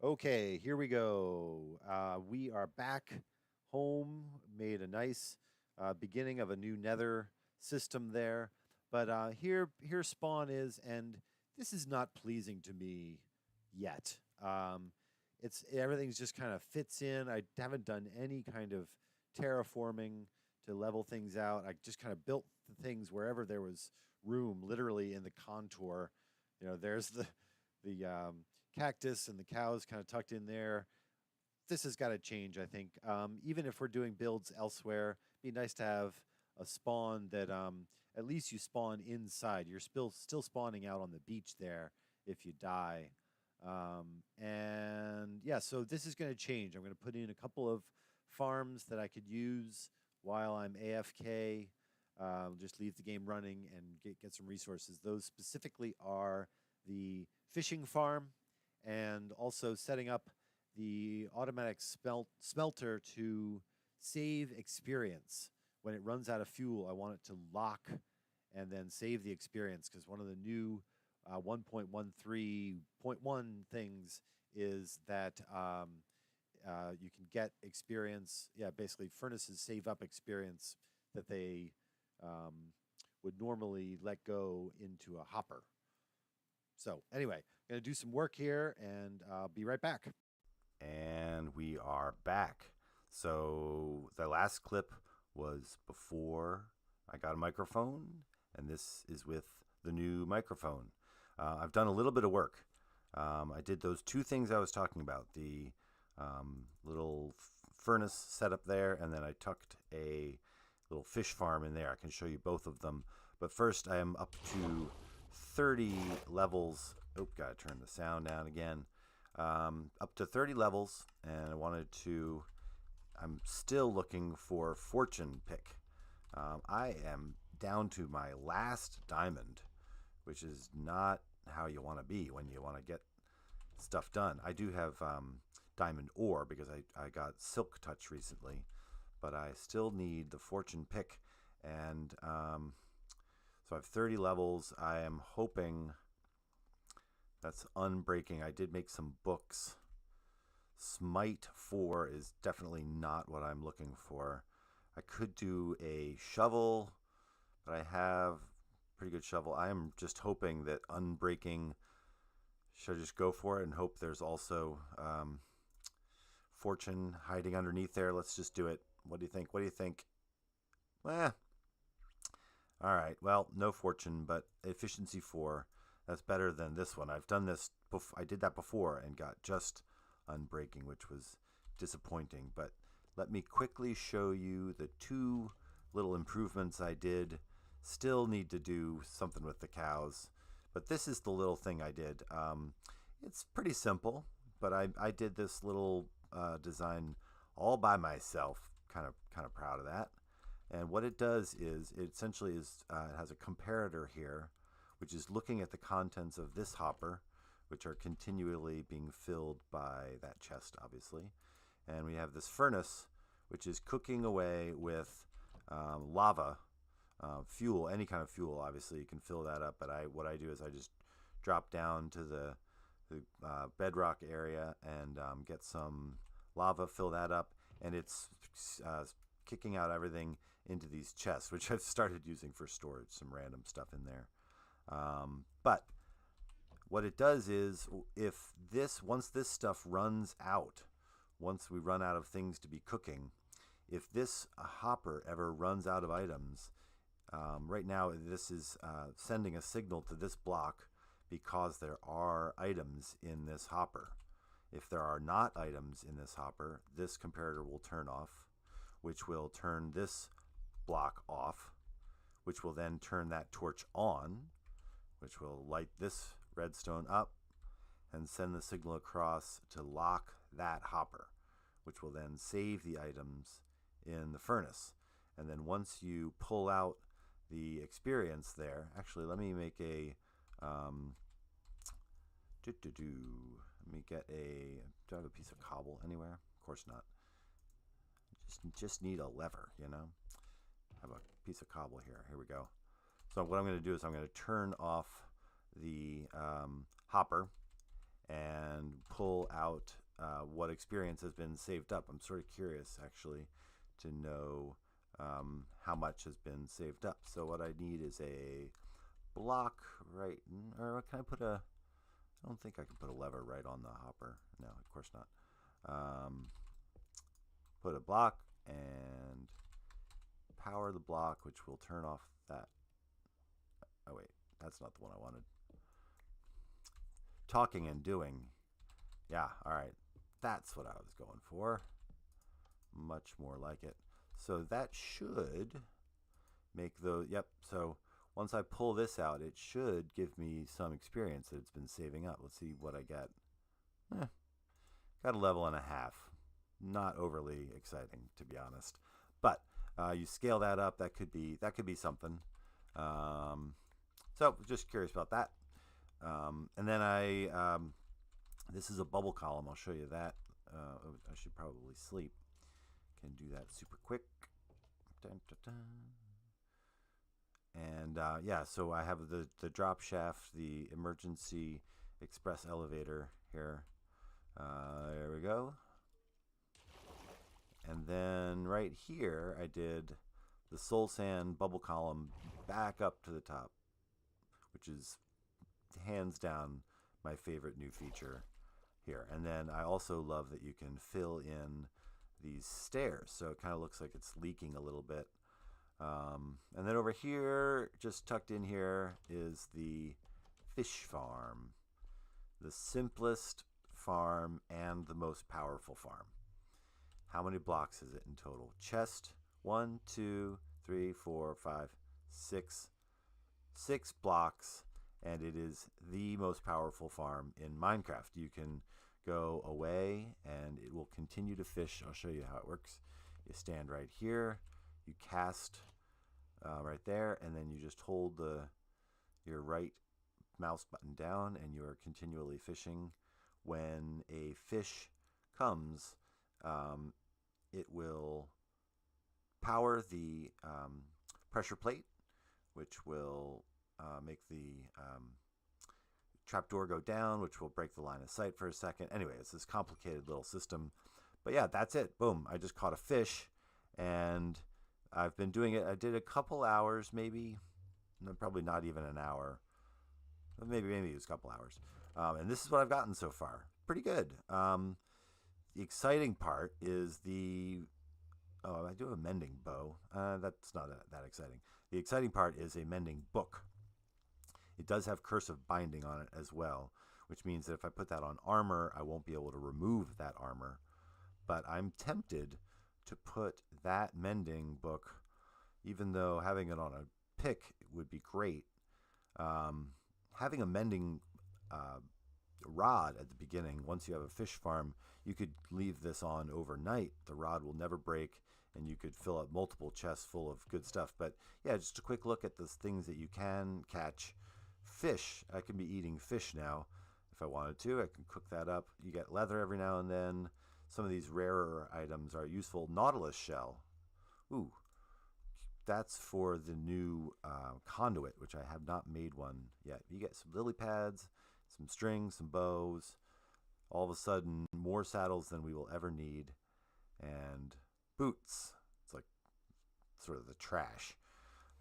Okay, here we go. We are back home, made a nice beginning of a new nether system there. But here spawn is, and this is not pleasing to me yet. It's everything's just kind of fits in. I haven't done any kind of terraforming to level things out. I just kind of built the things wherever there was room, literally in the contour. There's the cactus and the cows kind of tucked in there. This has got to change, I think. Even if we're doing builds elsewhere, it'd be nice to have a spawn that at least you spawn inside. You're still spawning out on the beach there if you die. And yeah, so this is going to change. I'm going to put in a couple of farms that I could use while I'm AFK. Just leave the game running and get some resources. Those specifically are the fishing farm and also setting up the automatic smelter to save experience. When it runs out of fuel, I want it to lock and then save the experience because one of the new 1.13.1 things is that you can get experience. Yeah, basically, furnaces save up experience that they would normally let go into a hopper. So anyway, I'm going to do some work here and I'll be right back. And we are back. So the last clip was before I got a microphone, and this is with the new microphone. I've done a little bit of work. I did those two things I was talking about, the little furnace set up there, and then I tucked a little fish farm in there. I can show you both of them. But first, I am up to 30 levels. Oh, gotta turn the sound down again. Up to 30 levels, and I'm still looking for fortune pick. I am down to my last diamond, which is not how you want to be when you want to get stuff done. I do have diamond ore because I got silk touch recently, but I still need the fortune pick. And so I have 30 levels. I am hoping that's unbreaking. I did make some books. Smite 4 is definitely not what I'm looking for. I could do a shovel, but I have a pretty good shovel. I am just hoping that unbreaking, should I just go for it and hope there's also fortune hiding underneath there? Let's just do it. What do you think? What do you think? Eh. All right. Well, no fortune, but efficiency 4. That's better than this one. I've done this. I did that before and got just unbreaking, which was disappointing. But let me quickly show you the two little improvements I did. Still need to do something with the cows, but this is the little thing I did. It's pretty simple, but I did this little design all by myself. Kind of proud of that. And what it does is it essentially is it has a comparator here, which is looking at the contents of this hopper, which are continually being filled by that chest, obviously. And we have this furnace, which is cooking away with lava, fuel, any kind of fuel. Obviously, you can fill that up. But what I do is I just drop down to the bedrock area and get some lava, fill that up, and it's kicking out everything into these chests, which I've started using for storage, some random stuff in there. But what it does is once this stuff runs out, once we run out of things to be cooking, if this hopper ever runs out of items, right now this is sending a signal to this block because there are items in this hopper. If there are not items in this hopper, this comparator will turn off, which will turn this block off, which will then turn that torch on, which will light this redstone up and send the signal across to lock that hopper, which will then save the items in the furnace. And then once you pull out the experience there, actually, let me make a let me get do I have a piece of cobble anywhere? Of course not. Just need a lever, I have a piece of cobble here. Here we go. So what I'm going to do is I'm going to turn off the hopper, and pull out what experience has been saved up. I'm sort of curious, actually, to know how much has been saved up. So what I need is a block, right? Or can I put a? I don't think I can put a lever right on the hopper. No, of course not. Put a block and power the block, which will turn off that. Oh wait, that's not the one I wanted. Talking and doing. Yeah, all right. That's what I was going for. Much more like it. So that should make the, yep, so once I pull this out, it should give me some experience that it's been saving up. Let's see what I get. Got a level and a half. Not overly exciting, to be honest. But you scale that up, that could be something. So just curious about that. And then this is a bubble column. I'll show you that. I should probably sleep. Can do that super quick. Dun, dun, dun. And yeah, so I have the drop shaft, the emergency express elevator here. There we go. And then right here, I did the soul sand bubble column back up to the top, which is hands down my favorite new feature here. And then I also love that you can fill in these stairs, so it kind of looks like it's leaking a little bit. And then over here, just tucked in here, is the fish farm. The simplest farm and the most powerful farm. How many blocks is it in total? Chest, 1, 2, 3, 4, 5, 6. 6 blocks, and it is the most powerful farm in Minecraft. You can go away and it will continue to fish. I'll show you how it works. You stand right here, you cast right there, and then you just hold your right mouse button down, and you are continually fishing. When a fish comes, it will power the pressure plate, which will make the trapdoor go down, which will break the line of sight for a second. Anyway, it's this complicated little system. But yeah, that's it. Boom. I just caught a fish, and I've been doing it. I did a couple hours, maybe, probably not even an hour. Maybe it was a couple hours. And this is what I've gotten so far. Pretty good. The exciting part is I do have a mending bow. That's not that exciting. The exciting part is a mending book. It does have cursive binding on it as well, which means that if I put that on armor, I won't be able to remove that armor. But I'm tempted to put that mending book, even though having it on a pick would be great. Having a mending rod at the beginning, once you have a fish farm, you could leave this on overnight. The rod will never break, and you could fill up multiple chests full of good stuff. But yeah, just a quick look at the things that you can catch. Fish. I can be eating fish now if I wanted to. I can cook that up. You get leather every now and then. Some of these rarer items are useful. Nautilus shell. Ooh, that's for the new conduit, which I have not made one yet. You get some lily pads, some strings, some bows. All of a sudden, more saddles than we will ever need, and boots. It's like sort of the trash.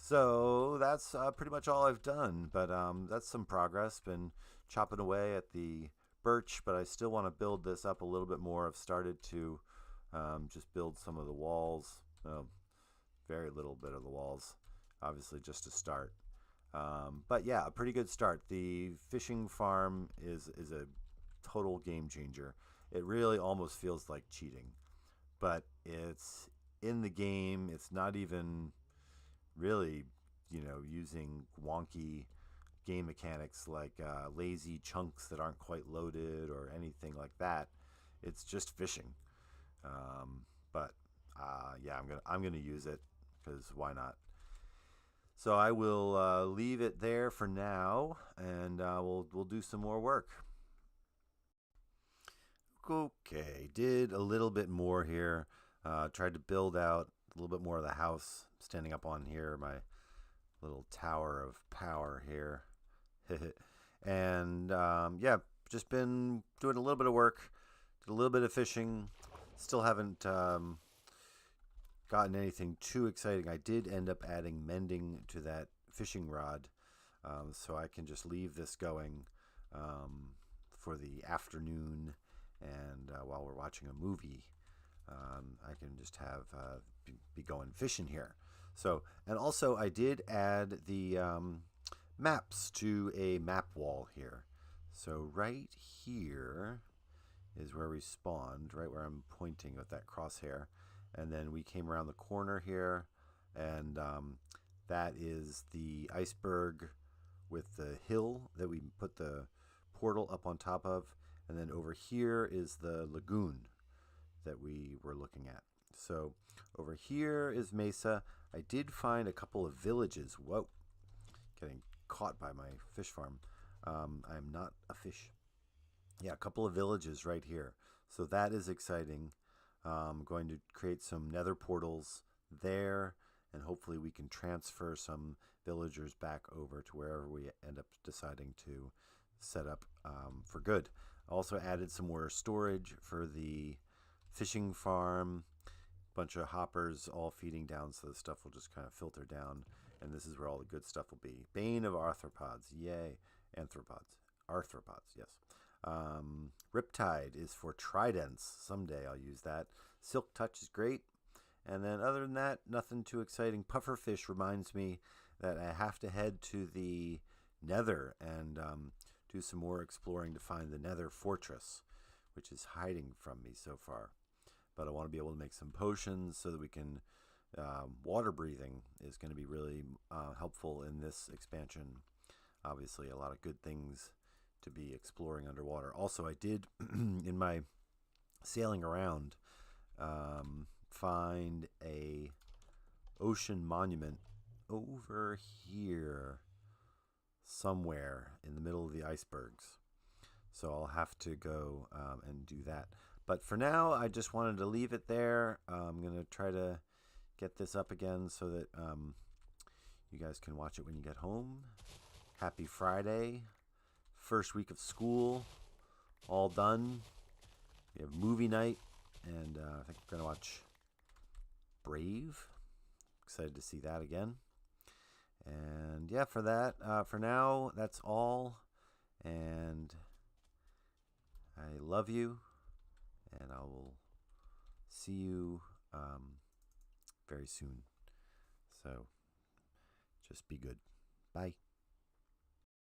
So that's pretty much all I've done, but that's some progress. Been chopping away at the birch, but I still want to build this up a little bit more. I've started to just build some of the walls, very little bit of the walls, obviously just to start. But yeah, a pretty good start. The fishing farm is a total game changer. It really almost feels like cheating, but it's in the game. It's not even really, using wonky game mechanics like lazy chunks that aren't quite loaded or anything like that. It's just fishing. But yeah, I'm gonna use it because why not? So I will leave it there for now, and we'll do some more work. Okay, did a little bit more here. Tried to build out a little bit more of the house. Standing up on here, my little tower of power here. And yeah, just been doing a little bit of work, did a little bit of fishing. Still haven't gotten anything too exciting. I did end up adding mending to that fishing rod, so I can just leave this going for the afternoon, and while we're watching a movie, I can just have be going fishing here. So, and also I did add the maps to a map wall here. So right here is where we spawned, right where I'm pointing with that crosshair. And then we came around the corner here, and that is the iceberg with the hill that we put the portal up on top of. And then over here is the lagoon that we were looking at. So over here is Mesa. I did find a couple of villages. Whoa, getting caught by my fish farm. I'm not a fish. Yeah, a couple of villages right here. So that is exciting. I'm going to create some nether portals there, and hopefully we can transfer some villagers back over to wherever we end up deciding to set up for good. I also added some more storage for the fishing farm. Bunch of hoppers all feeding down, so the stuff will just kind of filter down, and this is where all the good stuff will be. Bane of arthropods, yay. Arthropods, yes. Riptide is for tridents. Someday I'll use that. Silk Touch is great. And then other than that, nothing too exciting. Pufferfish reminds me that I have to head to the nether and do some more exploring to find the nether fortress, which is hiding from me so far. But I want to be able to make some potions so that we can... water breathing is going to be really helpful in this expansion. Obviously, a lot of good things to be exploring underwater. Also, I did, in my sailing around, find a ocean monument over here somewhere in the middle of the icebergs. So I'll have to go and do that. But for now, I just wanted to leave it there. I'm going to try to get this up again so that you guys can watch it when you get home. Happy Friday. First week of school. All done. We have movie night. And I think we're going to watch Brave. Excited to see that again. And yeah, for that, for now, that's all. And I love you. And I will see you very soon. So just be good. Bye.